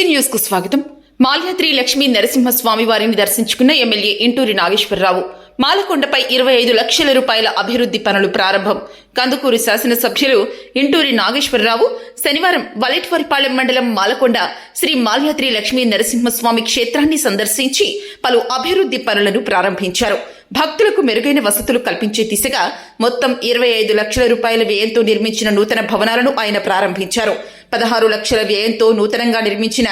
SC news కు స్వాగతం. మాల్యాద్రి లక్ష్మీ నరసింహస్వామి వారిని దర్శించుకున్న ఎమ్మెల్యే ఇంటూరి నాగేశ్వరరావు. మాలకొండపై 25 లక్షల రూపాయల అభివృద్ధి పనులు ప్రారంభం. కందుకూరు శాసనసభ్యులు ఇంటూరి నాగేశ్వరరావు శనివారం వలెట్వరిపాలెం మండలం మాలకొండ శ్రీ మాల్యాద్రి లక్ష్మీ నరసింహస్వామి క్షేత్రాన్ని సందర్శించి పలు అభివృద్ధి పనులను ప్రారంభించారు. భక్తులకు మెరుగైన వసతులు కల్పించే దిశగా మొత్తం 25 లక్షల రూపాయల వ్యయంతో నిర్మించిన నూతన భవనాలను ఆయన ప్రారంభించారు. 16 లక్షల వ్యయంతో నూతనంగా నిర్మించిన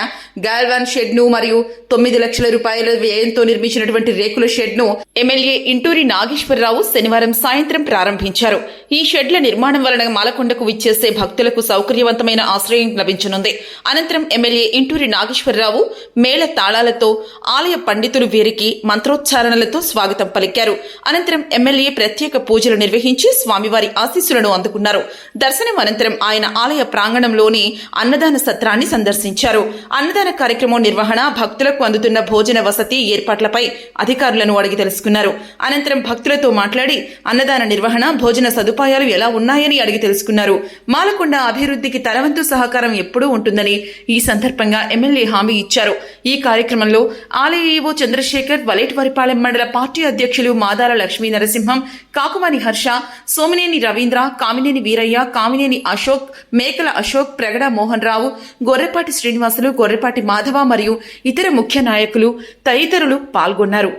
గాల్వాన్ షెడ్ ను మరియు 9 లక్షల రూపాయల వ్యయంతో నిర్మించినటువంటి రేకుల షెడ్ ను ఎమ్మెల్యే ఇంటూరి నాగేశ్వరరావు శనివారం సాయంత్రం ప్రారంభించారు. ఈ షెడ్ల నిర్మాణం వలన మాలకొండకు విచ్చేసే భక్తులకు సౌకర్యవంతమైన ఆశ్రయం లభించనుంది. అనంతరం ఎమ్మెల్యే ఇంటూరి నాగేశ్వరరావు మేళ తాళాలతో ఆలయ పండితులు వీరికి మంత్రోచ్చారణలతో స్వాగతం పలికారు. అనంతరం ఎమ్మెల్యే ప్రత్యేక పూజలు నిర్వహించి స్వామివారి ఆశీస్సులను అందుకున్నారు. దర్శనం అనంతరం ఆయన ఆలయ ప్రాంగణంలోని అన్నదాన సత్రాన్ని సందర్శించారు. అన్నదాన కార్యక్రమం నిర్వహణ, భక్తులకు అందుతున్న భోజన వసతి ఏర్పాట్లపై అధికారులను అడిగి తెలుసుకున్నారు. అనంతరం భక్తులతో మాట్లాడి అన్నదాన నిర్వహణ, భోజన సదుపాయాలు ఎలా ఉన్నాయని అడిగి తెలుసుకున్నారు. మాలకొండ అభివృద్ధికి తనవంతు సహకారం ఎప్పుడూ ఉంటుందని ఈ సందర్భంగా ఎమ్మెల్యే హామీ ఇచ్చారు. ఈ కార్యక్రమంలో ఆలయ ఈవో చంద్రశేఖర్, వలెట్వరిపాలెం మండల పార్టీ అధ్యక్షులు మాదాల లక్ష్మీ నరసింహం, కాకుమాని హర్ష, సోమినేని రవీంద్ర, కామినేని వీరయ్య, కామినేని అశోక్, మేకల అశోక్, ప్రగడ మోహన్ రావు, గొర్రెపాటి శ్రీనివాసులు, గొర్రెపాటి మాధవ మరియు ఇతర ముఖ్య నాయకులు తదితరులు పాల్గొన్నారు.